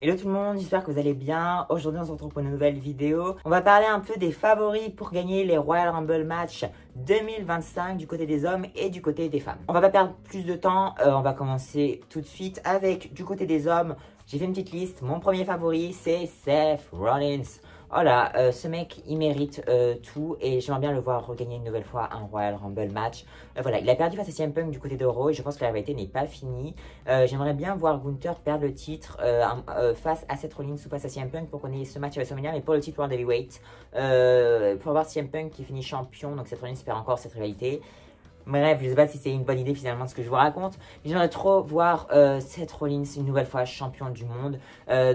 Hello tout le monde, j'espère que vous allez bien. Aujourd'hui on se retrouve pour une nouvelle vidéo. On va parler un peu des favoris pour gagner les Royal Rumble Match 2025 du côté des hommes et du côté des femmes. On va pas perdre plus de temps, on va commencer tout de suite avec du côté des hommes. J'ai fait une petite liste, mon premier favori c'est Seth Rollins. Oh là, ce mec il mérite tout et j'aimerais bien le voir regagner une nouvelle fois un Royal Rumble match. Voilà, il a perdu face à CM Punk du côté de Raw et je pense que la rivalité n'est pas finie. J'aimerais bien voir Gunther perdre le titre face à Seth Rollins ou face à CM Punk pour qu'on ait ce match à WrestleMania, mais pour le titre World Heavyweight. Pour voir CM Punk qui finit champion, donc Seth Rollins perd encore cette rivalité. Bref, je sais pas si c'est une bonne idée finalement ce que je vous raconte, mais j'aimerais trop voir Seth Rollins une nouvelle fois champion du monde.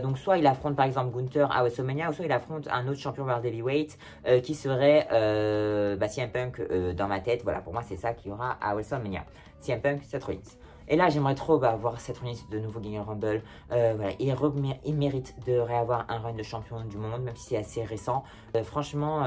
Donc soit il affronte par exemple Gunther à WrestleMania, ou soit il affronte un autre champion World Heavyweight qui serait CM Punk dans ma tête. Voilà, pour moi c'est ça qu'il y aura à WrestleMania. CM Punk, Seth Rollins. Et là, j'aimerais trop voir Seth Rollins de nouveau gagner le Rumble. Voilà, il mérite de réavoir un run de champion du monde, même si c'est assez récent. Franchement,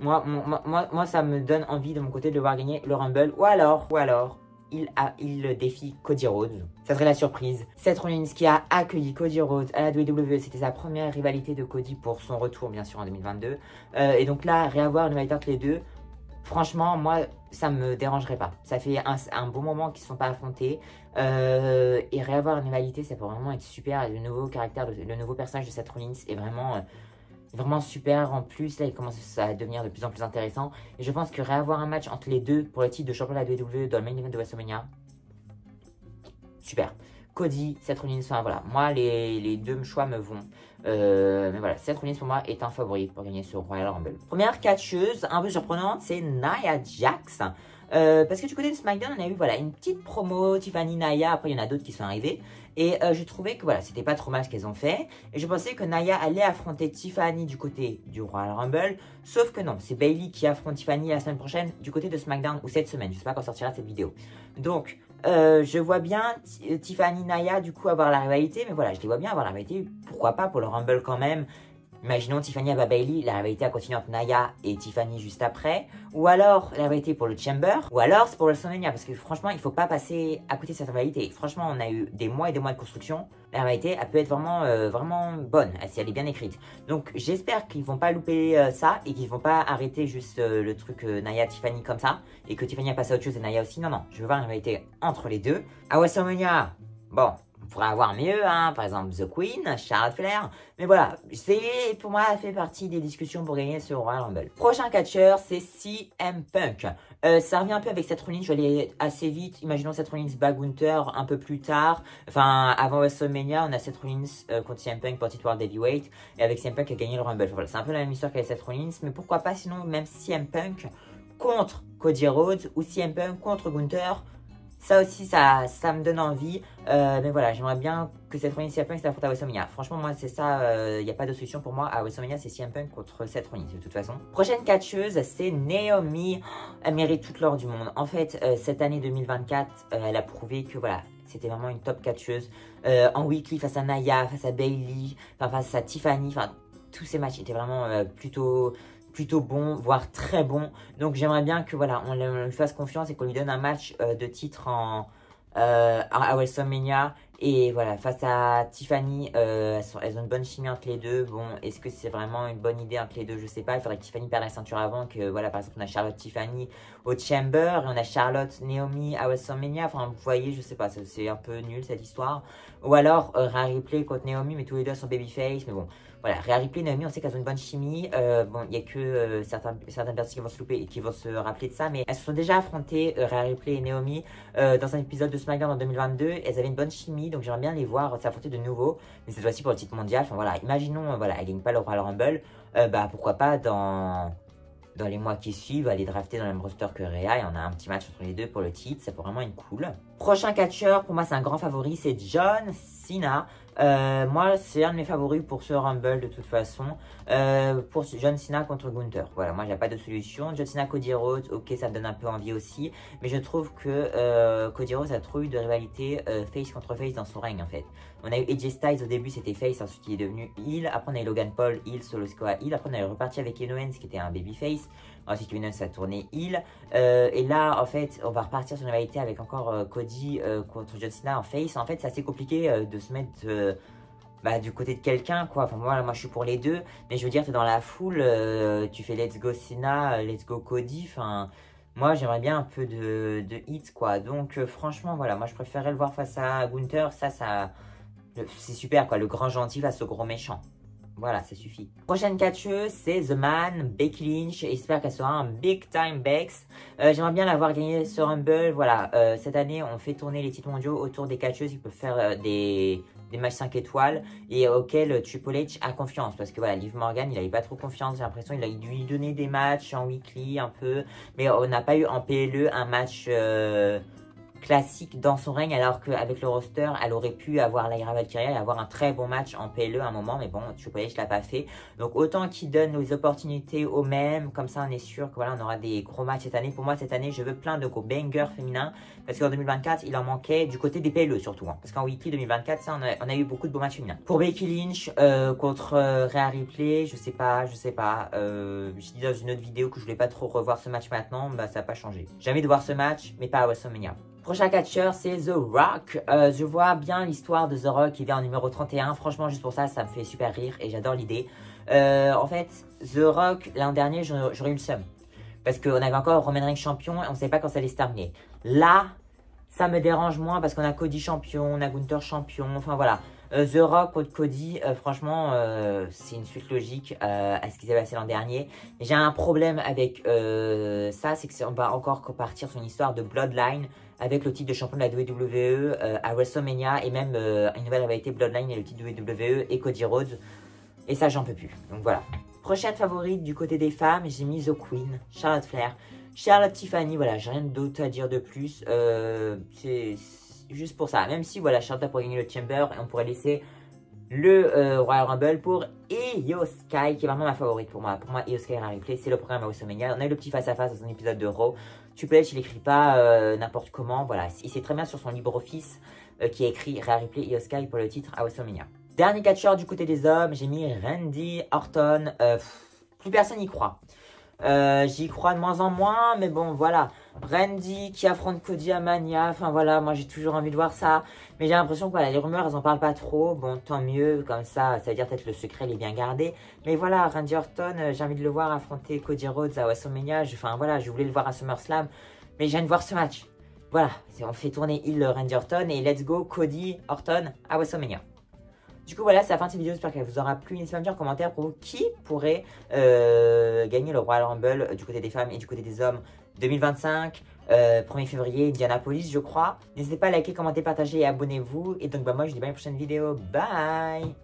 moi, ça me donne envie de mon côté de le voir gagner le Rumble. Ou alors, il défie Cody Rhodes. Ça serait la surprise. Seth Rollins qui a accueilli Cody Rhodes à la WWE. C'était sa première rivalité de Cody pour son retour, bien sûr, en 2022. Et donc là, réavoir une rivalité entre les deux. Franchement, moi, ça me dérangerait pas. Ça fait un bon moment qu'ils ne sont pas affrontés. Et réavoir une rivalité, ça peut vraiment être super. Le nouveau caractère, le nouveau personnage de Seth Rollins est vraiment super. En plus, là, il commence à devenir de plus en plus intéressant. Et je pense que réavoir un match entre les deux pour le titre de champion de la WWE dans le main event de WrestleMania, super. Cody, Seth Rollins, enfin voilà, moi les deux choix me vont. Mais voilà, Seth Rollins pour moi est un favori pour gagner ce Royal Rumble. Première catcheuse, un peu surprenante, c'est Nia Jax. Parce que du côté de SmackDown, on a eu voilà, une petite promo, Tiffany Nia, après il y en a d'autres qui sont arrivés. Et je trouvais que voilà, c'était pas trop mal ce qu'elles ont fait. Et je pensais que Nia allait affronter Tiffany du côté du Royal Rumble. Sauf que non, c'est Bayley qui affronte Tiffany la semaine prochaine du côté de SmackDown, ou cette semaine, je sais pas quand sortira cette vidéo. Donc, je vois bien Tiffany Nia du coup avoir la rivalité, mais voilà, je les vois bien avoir la rivalité, pourquoi pas pour le Rumble quand même. Imaginons Tiffany bat Bayley, la rivalité a continué entre Nia et Tiffany juste après. Ou alors la rivalité pour le Chamber. Ou alors c'est pour le WrestleMania. Parce que franchement, il ne faut pas passer à côté de cette rivalité. Franchement, on a eu des mois et des mois de construction. La rivalité, elle peut être vraiment bonne, si elle est bien écrite. Donc j'espère qu'ils ne vont pas louper ça et qu'ils ne vont pas arrêter juste le truc Nia-Tiffany comme ça. Et que Tiffany a passé à autre chose et Nia aussi. Non, non, je veux voir une rivalité entre les deux. À WrestleMania, bon, on pourrait avoir mieux, hein, par exemple The Queen, Charlotte Flair. Mais voilà, c'est pour moi, ça fait partie des discussions pour gagner ce Royal Rumble. Prochain catcheur, c'est CM Punk. Ça revient un peu avec Seth Rollins, je vais aller assez vite. Imaginons Seth Rollins bat Gunther un peu plus tard. Enfin, avant WrestleMania, on a Seth Rollins contre CM Punk pour titre World Heavyweight. Et avec CM Punk qui a gagné le Rumble. Voilà, c'est un peu la même histoire qu'avec Seth Rollins. Mais pourquoi pas sinon même CM Punk contre Cody Rhodes ou CM Punk contre Gunther. Ça aussi, ça me donne envie. Mais voilà, j'aimerais bien que Seth Rollins et CM Punk s'affrontent à WrestleMania. Franchement, moi, c'est ça. Il n'y a pas de solution pour moi. À WrestleMania, c'est CM Punk contre Seth Rollins, de toute façon. Prochaine catcheuse, c'est Naomi. Elle mérite toute l'or du monde. En fait, cette année 2024, elle a prouvé que, voilà, c'était vraiment une top catcheuse. En weekly, face à Nia, face à Bayley, face à Tiffany. Enfin, tous ces matchs étaient vraiment plutôt bon, voire très bon. Donc j'aimerais bien que voilà, on lui fasse confiance et qu'on lui donne un match de titre à WrestleMania. Et voilà, face à Tiffany, elles ont une bonne chimie entre les deux. Bon, est-ce que c'est vraiment une bonne idée entre les deux? Je sais pas. Il faudrait que Tiffany perde la ceinture avant. Que voilà, par exemple, on a Charlotte Tiffany au Chamber. Et on a Charlotte Naomi à WrestleMania. Enfin, vous voyez, je sais pas. C'est un peu nul cette histoire. Ou alors, Rhea Ripley contre Naomi, mais tous les deux sont babyface. Mais bon, voilà, Rhea Ripley, Naomi, on sait qu'elles ont une bonne chimie. Bon, il n'y a que certaines personnes qui vont se louper et qui vont se rappeler de ça. Mais elles se sont déjà affrontées, Rhea Ripley et Naomi, dans un épisode de SmackDown en 2022. Elles avaient une bonne chimie. Donc j'aimerais bien les voir s'affronter de nouveau. Mais cette fois-ci pour le titre mondial. Enfin voilà, imaginons, voilà, elles ne gagnent pas le Royal Rumble. Pourquoi pas dans les mois qui suivent, aller drafter dans le même roster que Rhea. Et on a un petit match entre les deux pour le titre. Ça peut vraiment être cool. Prochain catcheur, pour moi c'est un grand favori, c'est John Cena. Moi c'est un de mes favoris pour ce Rumble de toute façon. Pour John Cena contre Gunther. Voilà, moi j'ai pas de solution. John Cena, Cody Rhodes, ok, ça me donne un peu envie aussi. Mais je trouve que Cody Rhodes a trop eu de rivalité face contre face dans son règne en fait. On a eu AJ Styles au début, c'était face, ensuite il est devenu heel. Après on a eu Logan Paul, heel, Solo Sikoa, heel. Après on est reparti avec Kevin Owens qui était un babyface. Ensuite Kevin Owens a tourné heel. Et là en fait on va repartir sur une rivalité avec encore Cody contre John Cena en face. En fait c'est assez compliqué de se mettre bah, du côté de quelqu'un, quoi. Enfin, moi, je suis pour les deux. Mais je veux dire, tu es dans la foule, tu fais Let's Go Cena, Let's Go Cody. Enfin, moi, j'aimerais bien un peu de hits, quoi. Donc, franchement, voilà, moi, je préférerais le voir face à Gunther. C'est super, quoi. Le grand gentil face au gros méchant. Voilà, ça suffit. Prochaine catcheuse, c'est The Man, Becky Lynch. J'espère qu'elle sera un big time Bex. J'aimerais bien l'avoir gagné sur Rumble. Voilà, cette année, on fait tourner les titres mondiaux autour des catcheuses qui peuvent faire des matchs 5 étoiles et auxquels Triple H a confiance. Parce que voilà, Liv Morgan, il n'avait pas trop confiance. J'ai l'impression qu'il a dû lui donner des matchs en weekly un peu. Mais on n'a pas eu en PLE un match classique dans son règne, alors qu'avec le roster, elle aurait pu avoir Lyra Valkyria et avoir un très bon match en PLE à un moment, mais bon, Triple H l'a pas fait. Donc autant qu'il donne les opportunités aux mêmes, comme ça on est sûr que voilà, on aura des gros matchs cette année. Pour moi, cette année, je veux plein de gros bangers féminins, parce qu'en 2024, il en manquait du côté des PLE surtout, hein, parce qu'en Weekly 2024, ça, on a eu beaucoup de beaux matchs féminins. Pour Becky Lynch, contre Rhea Ripley, je sais pas, j'ai dit dans une autre vidéo que je voulais pas trop revoir ce match maintenant, bah ça n'a pas changé. J'ai envie de voir ce match, mais pas à WrestleMania. Prochain catcheur, c'est The Rock. Je vois bien l'histoire de The Rock qui vient en numéro 31. Franchement, juste pour ça, ça me fait super rire et j'adore l'idée. En fait, The Rock, l'an dernier, j'aurais eu le seum. Parce qu'on avait encore Roman Reigns champion et on ne savait pas quand ça allait se terminer. Là, ça me dérange moins parce qu'on a Cody champion, on a Gunther champion. Enfin voilà. The Rock contre Cody, franchement, c'est une suite logique à ce qui s'est passé l'an dernier. J'ai un problème avec ça, c'est qu'on va encore partir sur une histoire de Bloodline avec le titre de champion de la WWE à WrestleMania et même une nouvelle rivalité Bloodline et le titre de WWE et Cody Rhodes. Et ça, j'en peux plus. Donc voilà. Prochaine favorite du côté des femmes, j'ai mis The Queen, Charlotte Flair. Charlotte Tiffany, voilà, j'ai rien d'autre à dire de plus. C'est juste pour ça. Même si, voilà, Charlotte pourrait gagner le Chamber et on pourrait laisser le Royal Rumble pour Io Sky, qui est vraiment ma favorite pour moi. Pour moi, Io Sky Rhea Ripley, c'est le programme à WrestleMania. On a eu le petit face-à-face dans un épisode de Raw. Triple H, il écrit pas n'importe comment. Voilà, il sait très bien sur son LibreOffice qui a écrit Rhea Ripley, Io Sky pour le titre à WrestleMania. Dernier catcheur du côté des hommes, j'ai mis Randy Orton. Plus personne n'y croit. J'y crois de moins en moins, mais bon, voilà. Randy qui affronte Cody à Mania, enfin voilà, moi j'ai toujours envie de voir ça. Mais j'ai l'impression que voilà, les rumeurs, elles en parlent pas trop. Bon, tant mieux, comme ça veut dire peut-être le secret, il est bien gardé. Mais voilà, Randy Orton, j'ai envie de le voir affronter Cody Rhodes à WrestleMania. Enfin voilà, je voulais le voir à SummerSlam, mais j'ai envie de voir ce match. Voilà, on fait tourner Randy Orton et let's go Cody Orton à WrestleMania. Du coup, voilà, c'est la fin de cette vidéo. J'espère qu'elle vous aura plu. N'hésitez pas à me dire en commentaire pour vous qui pourrait gagner le Royal Rumble du côté des femmes et du côté des hommes 2025. 1er février, Indianapolis, je crois. N'hésitez pas à liker, commenter, partager et abonnez-vous. Et donc, bah, moi, je vous dis bye à une prochaine vidéo. Bye!